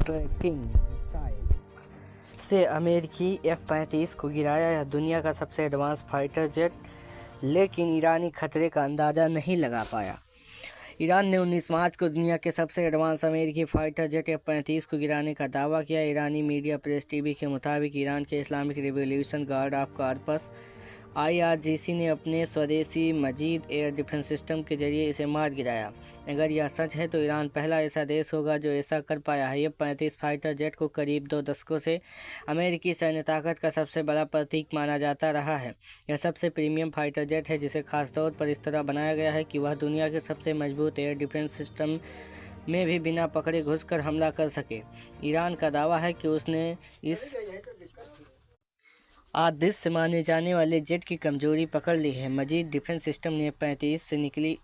Trekking missile से अमेरिकी F-35 को गिराया। यह दुनिया का सबसे एडवांस फाइटर जेट, लेकिन ईरानी खतरे का अंदाज़ा नहीं लगा पाया। ईरान ने 19 मार्च को दुनिया के सबसे एडवांस अमेरिकी फाइटर जेट F-35 को गिराने का दावा किया। ईरानी मीडिया प्रेस टीवी के मुताबिक ईरान के Islamic revolution guard of corpus IRGC ने अपने स्वदेशी मजीद एयर डिफेंस सिस्टम के जरिए इसे मार गिराया। अगर यह सच है तो ईरान पहला ऐसा देश होगा जो ऐसा कर पाया है। F-35 फाइटर जेट को करीब 2 दशकों से अमेरिकी सैन्य ताकत का सबसे बड़ा प्रतीक माना जाता रहा है। यह सबसे प्रीमियम फाइटर जेट है जिसे खासतौर पर इस तरह बनाया गया है कि वह दुनिया के सबसे मजबूत एयर डिफेंस सिस्टम में भी बिना पकड़े घुसकर हमला कर सके। ईरान का दावा है कि उसने इस अदृश्य माने जाने वाले जेट की कमजोरी पकड़ ली है। मजीद डिफेंस सिस्टम ने F-35 से निकली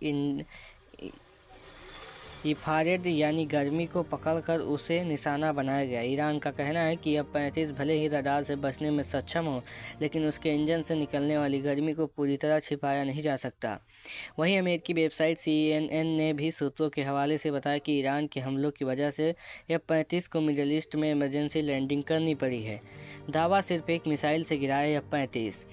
इंफ्रारेड यानी गर्मी को पकड़कर उसे निशाना बनाया गया। ईरान का कहना है कि F-35 भले ही रडार से बचने में सक्षम हो, लेकिन उसके इंजन से निकलने वाली गर्मी को पूरी तरह छिपाया नहीं जा सकता। वहीं अमेरिकी वेबसाइट CNN ने भी सूत्रों के हवाले से बताया कि ईरान के हमलों की वजह से F-35 को मिडल ईस्ट में इमरजेंसी लैंडिंग करनी पड़ी है। दावा सिर्फ एक मिसाइल से गिराया F-35।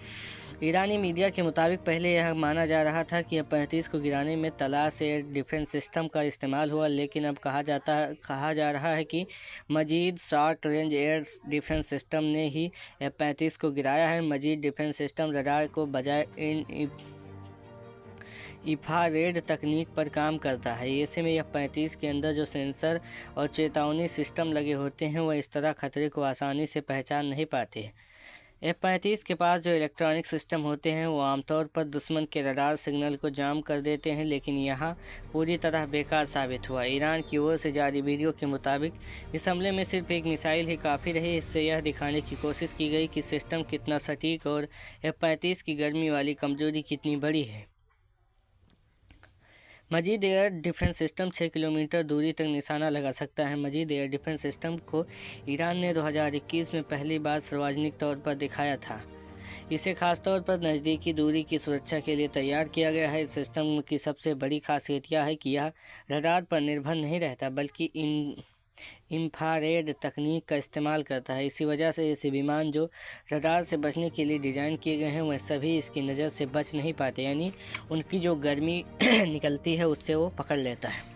ईरानी मीडिया के मुताबिक पहले यह माना जा रहा था कि F-35 को गिराने में तलाश एयर डिफेंस सिस्टम का इस्तेमाल हुआ, लेकिन अब कहा जा रहा है कि Majid short range air defense system ने ही F-35 को गिराया है। मजीद डिफेंस सिस्टम रडार को बजाय इंफ्रारेड तकनीक पर काम करता है। ऐसे में F-35 के अंदर जो सेंसर और चेतावनी सिस्टम लगे होते हैं वह इस तरह खतरे को आसानी से पहचान नहीं पाते। F-35 के पास जो इलेक्ट्रॉनिक सिस्टम होते हैं वो आमतौर पर दुश्मन के रडार सिग्नल को जाम कर देते हैं, लेकिन यहाँ पूरी तरह बेकार साबित हुआ। ईरान की ओर से जारी वीडियो के मुताबिक इस हमले में सिर्फ एक मिसाइल ही काफ़ी रही। इससे यह दिखाने की कोशिश की गई कि सिस्टम कितना सटीक और F-35 की गर्मी वाली कमजोरी कितनी बड़ी है। मजीद एयर डिफेंस सिस्टम 6 किलोमीटर दूरी तक निशाना लगा सकता है। मजीद एयर डिफेंस सिस्टम को ईरान ने 2021 में पहली बार सार्वजनिक तौर पर दिखाया था। इसे खासतौर पर नज़दीकी दूरी की सुरक्षा के लिए तैयार किया गया है। इस सिस्टम की सबसे बड़ी खासियत यह है कि यह रडार पर निर्भर नहीं रहता, बल्कि इंफ्रारेड तकनीक का इस्तेमाल करता है। इसी वजह से ऐसे विमान जो रडार से बचने के लिए डिज़ाइन किए गए हैं वह सभी इसकी नज़र से बच नहीं पाते, यानी उनकी जो गर्मी निकलती है उससे वो पकड़ लेता है।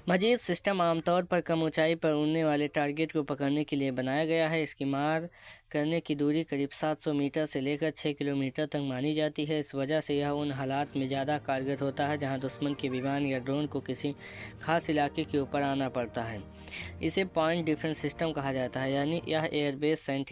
मजीद सिस्टम आमतौर पर कम ऊंचाई पर उड़ने वाले टारगेट को पकड़ने के लिए बनाया गया है। इसकी मार करने की दूरी करीब 700 मीटर से लेकर 6 किलोमीटर तक मानी जाती है। इस वजह से यह उन हालात में ज़्यादा कारगर होता है जहां दुश्मन के विमान या ड्रोन को किसी खास इलाके के ऊपर आना पड़ता है। इसे पॉइंट डिफेंस सिस्टम कहा जाता है, यानी यह एयरबेस, सैन्य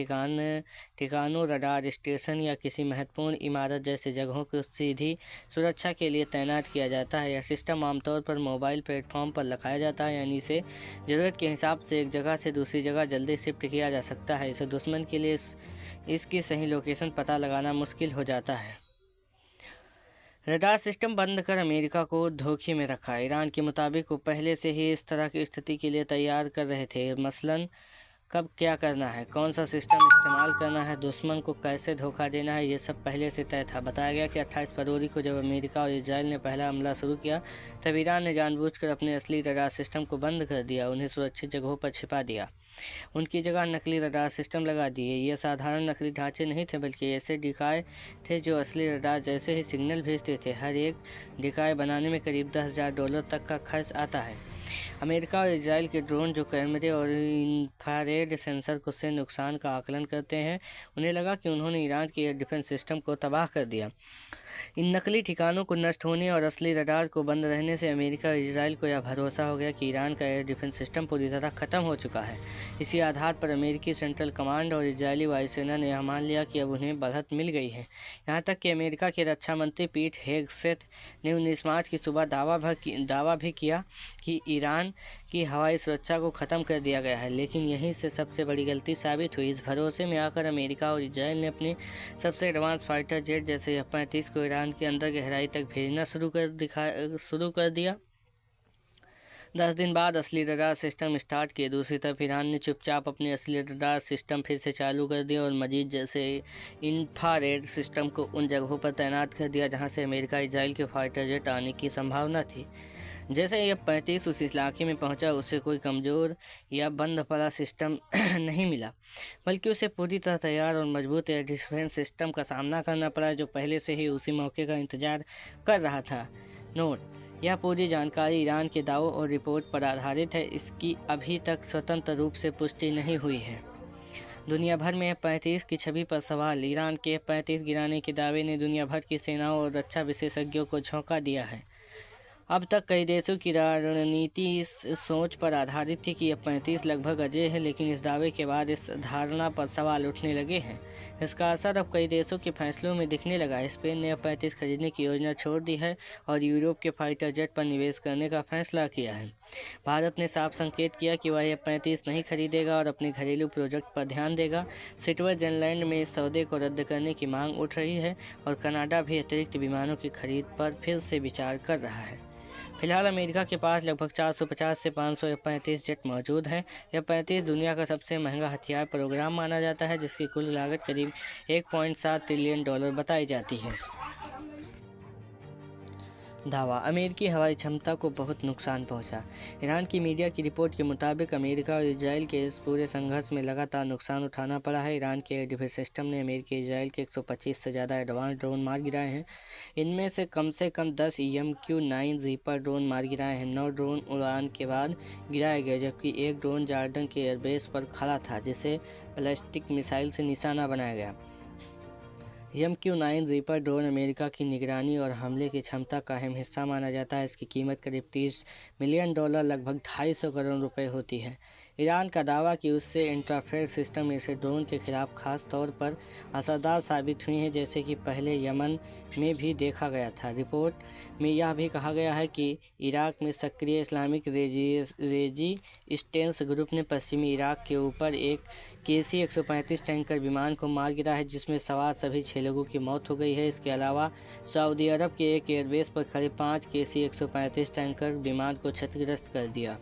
ठिकानों, रडार स्टेशन या किसी महत्वपूर्ण इमारत जैसे जगहों को सीधी सुरक्षा के लिए तैनात किया जाता है। यह सिस्टम आमतौर पर मोबाइल प्लेटफॉर्म पर लगाया जाता है, यानी इसे ज़रूरत के हिसाब से एक जगह से दूसरी जगह जल्दी शिफ्ट किया जा सकता है। इसे दुश्मन के लिए इसकी सही लोकेशन पता लगाना मुश्किल हो जाता है। रडार सिस्टम बंद कर अमेरिका को धोखे में रखा। ईरान के मुताबिक वो पहले से ही इस तरह की स्थिति के लिए तैयार कर रहे थे। मसलन कब क्या करना है, कौन सा सिस्टम इस्तेमाल करना है, दुश्मन को कैसे धोखा देना है, ये सब पहले से तय था। बताया गया कि 28 फरवरी को जब अमेरिका और इजराइल ने पहला हमला शुरू किया तब ईरान ने जानबूझकर अपने असली रडार सिस्टम को बंद कर दिया, उन्हें सुरक्षित जगहों पर छिपा दिया। उनकी जगह नकली रडार सिस्टम लगा दिए। ये साधारण नकली ढांचे नहीं थे, बल्कि ऐसे डिकाय थे जो असली रडार जैसे ही सिग्नल भेजते थे। हर एक डिकाय बनाने में करीब $10,000 तक का खर्च आता है। अमेरिका और इजराइल के ड्रोन जो कैमरे और इंफ्रारेड सेंसर को से नुकसान का आकलन करते हैं, उन्हें लगा कि उन्होंने ईरान के एयर डिफेंस सिस्टम को तबाह कर दिया। इन नकली ठिकानों को नष्ट होने और असली रडार को बंद रहने से अमेरिका और इजराइल को यह भरोसा हो गया कि ईरान का एयर डिफेंस सिस्टम पूरी तरह ख़त्म हो चुका है। इसी आधार पर अमेरिकी सेंट्रल कमांड और इजरायली वायुसेना ने यह मान लिया कि अब उन्हें बढ़त मिल गई है। यहाँ तक कि अमेरिका के रक्षा मंत्री पीट हेगसेथ ने 19 मार्च की सुबह दावा भी किया कि ईरान की हवाई सुरक्षा को ख़त्म कर दिया गया है, लेकिन यहीं से सबसे बड़ी गलती साबित हुई। इस भरोसे में आकर अमेरिका और इजराइल ने अपने सबसे एडवांस फाइटर जेट जैसे F-35 को ईरान के अंदर गहराई तक भेजना शुरू कर दिया। 10 दिन बाद असली रडार सिस्टम स्टार्ट किए। दूसरी तरफ ईरान ने चुपचाप अपने असली रडार सिस्टम फिर से चालू कर दिए और मजीद जैसे इंफ्रारेड सिस्टम को उन जगहों पर तैनात कर दिया जहां से अमेरिका इजराइल के फाइटर जेट आने की संभावना थी। जैसे ही F-35 उस इलाके में पहुंचा, उसे कोई कमज़ोर या बंद पड़ा सिस्टम नहीं मिला, बल्कि उसे पूरी तरह तैयार और मजबूत एयर डिफेंस सिस्टम का सामना करना पड़ा, जो पहले से ही उसी मौके का इंतजार कर रहा था। नोट: यह पूरी जानकारी ईरान के दावों और रिपोर्ट पर आधारित है। इसकी अभी तक स्वतंत्र रूप से पुष्टि नहीं हुई है। दुनिया भर में F-35 की छवि पर सवाल: ईरान के F-35 गिराने के दावे ने दुनिया भर की सेनाओं और रक्षा विशेषज्ञों को झोंका दिया है। अब तक कई देशों की रणनीति इस सोच पर आधारित थी कि F-35 लगभग अजेय है, लेकिन इस दावे के बाद इस धारणा पर सवाल उठने लगे हैं। इसका असर अब कई देशों के फैसलों में दिखने लगा है। स्पेन ने F-35 खरीदने की योजना छोड़ दी है और यूरोप के फाइटर जेट पर निवेश करने का फैसला किया है। भारत ने साफ संकेत किया कि वह F-35 नहीं खरीदेगा और अपने घरेलू प्रोजेक्ट पर ध्यान देगा। स्विट्जरलैंड में इस सौदे को रद्द करने की मांग उठ रही है और कनाडा भी अतिरिक्त विमानों की खरीद पर फिर से विचार कर रहा है। फिलहाल अमेरिका के पास लगभग 450 से 500 F-35 जेट मौजूद हैं। F-35 दुनिया का सबसे महंगा हथियार प्रोग्राम माना जाता है, जिसकी कुल लागत करीब $1.7 ट्रिलियन बताई जाती है। दावा: अमेरिकी हवाई क्षमता को बहुत नुकसान पहुंचा। ईरान की मीडिया की रिपोर्ट के मुताबिक अमेरिका और इजराइल के इस पूरे संघर्ष में लगातार नुकसान उठाना पड़ा है। ईरान के एयर डिफेंस सिस्टम ने अमेरिकी इजराइल के 125 से ज़्यादा एडवांस ड्रोन मार गिराए हैं। इनमें से कम 10 MQ-9 रीपर ड्रोन मार गिराए हैं। 9 ड्रोन उड़ान के बाद गिराए गए, जबकि एक ड्रोन जॉर्डन के एयरबेस पर खड़ा था, जिसे बैलिस्टिक मिसाइल से निशाना बनाया गया। MQ-9 रीपर ड्रोन अमेरिका की निगरानी और हमले की क्षमता का अहम हिस्सा माना जाता है। इसकी कीमत करीब $30 मिलियन, लगभग 250 करोड़ रुपए होती है। ईरान का दावा कि उससे इंटरफेयर सिस्टम इसे ड्रोन के खिलाफ खास तौर पर असरदार साबित हुई हैं, जैसे कि पहले यमन में भी देखा गया था। रिपोर्ट में यह भी कहा गया है कि इराक में सक्रिय इस्लामिक रेजिस्टेंस ग्रुप ने पश्चिमी इराक के ऊपर एक KC-135 टैंकर विमान को मार गिरा है, जिसमें सवार सभी 6 लोगों की मौत हो गई है। इसके अलावा सऊदी अरब के एक एयरबेस पर खड़े 5 KC-135 टैंकर विमान को क्षतिग्रस्त कर दिया।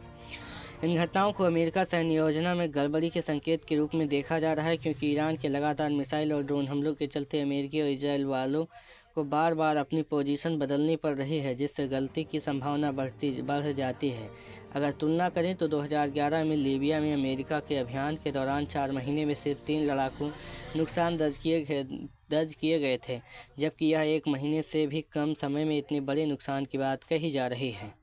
इन घटनाओं को अमेरिका सैन्य योजना में गड़बड़ी के संकेत के रूप में देखा जा रहा है, क्योंकि ईरान के लगातार मिसाइल और ड्रोन हमलों के चलते अमेरिकी और इजराइल वालों को बार बार अपनी पोजीशन बदलनी पड़ रही है, जिससे गलती की संभावना बढ़ जाती है। अगर तुलना करें तो 2011 में लीबिया में अमेरिका के अभियान के दौरान 4 महीने में सिर्फ 3 लड़ाकू नुकसान दर्ज किए गए थे, जबकि यह 1 महीने से भी कम समय में इतने बड़े नुकसान की बात कही जा रही है।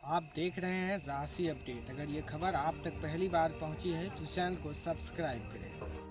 आप देख रहे हैं राशि अपडेट। अगर ये खबर आप तक पहली बार पहुंची है तो चैनल को सब्सक्राइब करें।